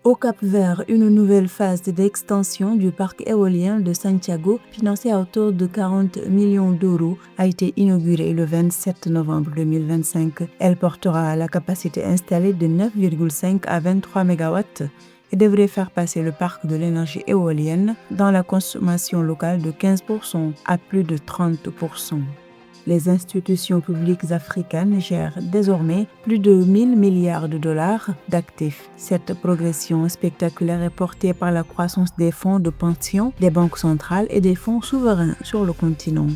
Au Cap-Vert, une nouvelle phase d'extension du parc éolien de Santiago, financée à hauteur de 40 millions d'euros, a été inaugurée le 27 novembre 2025. Elle portera la capacité installée de 9,5 à 23 MW et devrait faire passer le parc de l'énergie éolienne dans la consommation locale de 15% à plus de 30%. Les institutions publiques africaines gèrent désormais plus de 1000 milliards de dollars d'actifs. Cette progression spectaculaire est portée par la croissance des fonds de pension, des banques centrales et des fonds souverains sur le continent.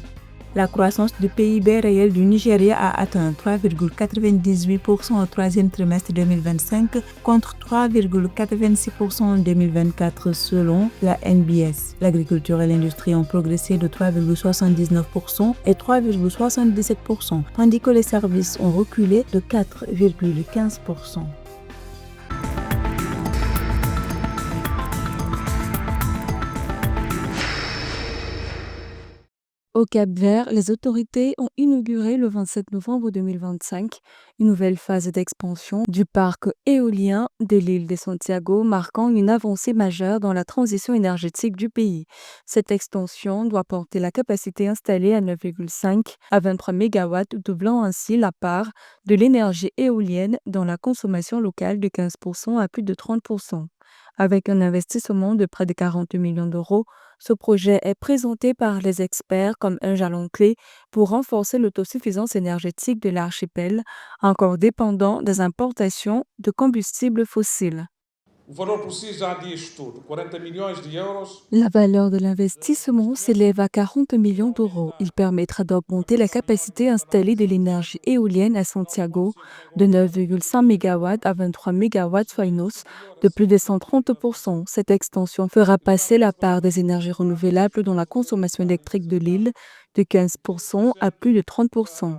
La croissance du PIB réel du Nigeria a atteint 3,98% au troisième trimestre 2025 contre 3,86% en 2024 selon la NBS. L'agriculture et l'industrie ont progressé de 3,79% et 3,77%, tandis que les services ont reculé de 4,15%. Au Cap-Vert, les autorités ont inauguré le 27 novembre 2025 une nouvelle phase d'expansion du parc éolien de l'île de Santiago, marquant une avancée majeure dans la transition énergétique du pays. Cette extension doit porter la capacité installée à 9,5 à 23 MW, doublant ainsi la part de l'énergie éolienne dans la consommation locale de 15% à plus de 30%. Avec un investissement de près de 40 millions d'euros, ce projet est présenté par les experts comme un jalon clé pour renforcer l'autosuffisance énergétique de l'archipel, encore dépendant des importations de combustibles fossiles. La valeur de l'investissement s'élève à 40 millions d'euros. Il permettra d'augmenter la capacité installée de l'énergie éolienne à Santiago de 9,5 MW à 23 MW, soit une hausse de plus de 130%. Cette extension fera passer la part des énergies renouvelables dans la consommation électrique de l'île de 15% à plus de 30%.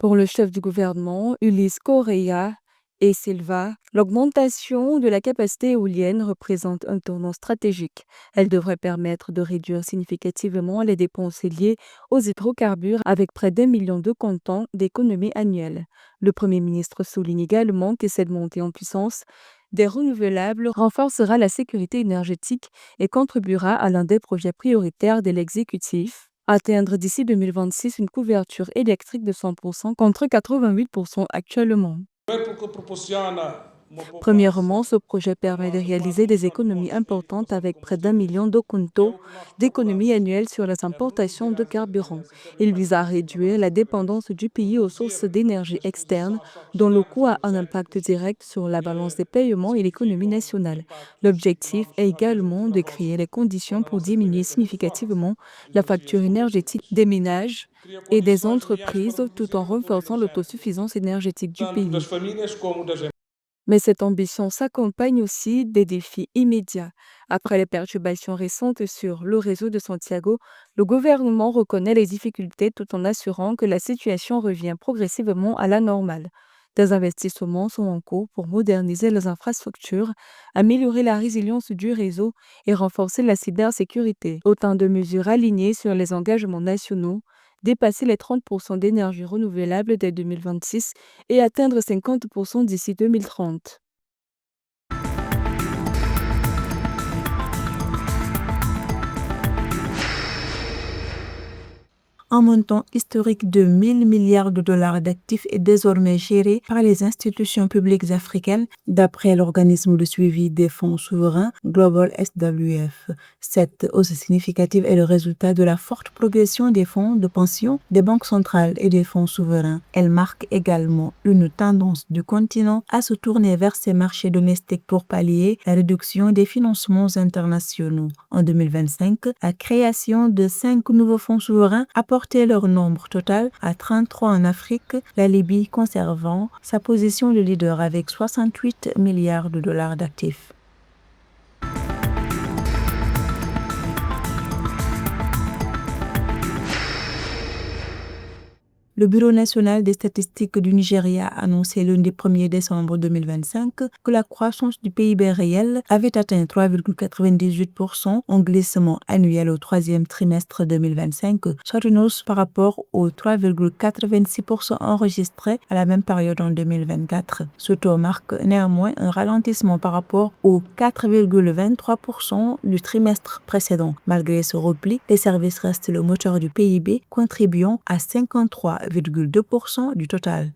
Pour le chef du gouvernement, Ulysse Correa et Silva, l'augmentation de la capacité éolienne représente un tournant stratégique. Elle devrait permettre de réduire significativement les dépenses liées aux hydrocarbures avec près d'1 million de comptants d'économie annuelle. Le Premier ministre souligne également que cette montée en puissance des renouvelables renforcera la sécurité énergétique et contribuera à l'un des projets prioritaires de l'exécutif, atteindre d'ici 2026 une couverture électrique de 100% contre 88% actuellement. Premièrement, ce projet permet de réaliser des économies importantes avec près d'1 million de comptants d'économies annuelles sur les importations de carburant. Il vise à réduire la dépendance du pays aux sources d'énergie externes, dont le coût a un impact direct sur la balance des paiements et l'économie nationale. L'objectif est également de créer les conditions pour diminuer significativement la facture énergétique des ménages et des entreprises tout en renforçant l'autosuffisance énergétique du pays. Mais cette ambition s'accompagne aussi des défis immédiats. Après les perturbations récentes sur le réseau de Santiago, le gouvernement reconnaît les difficultés tout en assurant que la situation revient progressivement à la normale. Des investissements sont en cours pour moderniser les infrastructures, améliorer la résilience du réseau et renforcer la cybersécurité. Autant de mesures alignées sur les engagements nationaux, dépasser les 30% d'énergie renouvelable dès 2026 et atteindre 50% d'ici 2030. Un montant historique de 1000 milliards de dollars d'actifs est désormais géré par les institutions publiques africaines, d'après l'organisme de suivi des fonds souverains Global SWF. Cette hausse significative est le résultat de la forte progression des fonds de pension, des banques centrales et des fonds souverains. Elle marque également une tendance du continent à se tourner vers ses marchés domestiques pour pallier la réduction des financements internationaux. En 2025, la création de 5 nouveaux fonds souverains a porté leur nombre total à 33 en Afrique, la Libye conservant sa position de leader avec 68 milliards de dollars d'actifs. Le Bureau national des statistiques du Nigeria a annoncé lundi 1er décembre 2025 que la croissance du PIB réel avait atteint 3,98% en glissement annuel au troisième trimestre 2025, soit une hausse par rapport aux 3,86% enregistrés à la même période en 2024. Ce taux marque néanmoins un ralentissement par rapport aux 4,23% du trimestre précédent. Malgré ce repli, les services restent le moteur du PIB, contribuant à 53,2% du total.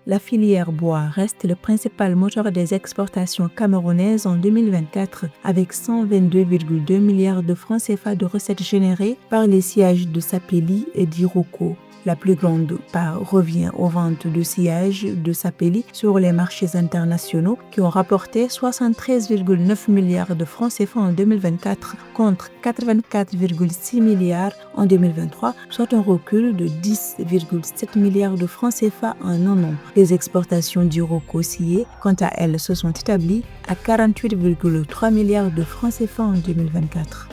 La filière bois reste le principal moteur des exportations camerounaises en 2024, avec 122,2 milliards de francs CFA de recettes générées par les sciages de Sapeli et d'Iroko. La plus grande part revient aux ventes de sillage de Sapeli sur les marchés internationaux qui ont rapporté 73,9 milliards de francs CFA en 2024 contre 84,6 milliards en 2023, soit un recul de 10,7 milliards de francs CFA en un an. Les exportations d'Iroko scié, quant à elles, se sont établies à 48,3 milliards de francs CFA en 2024.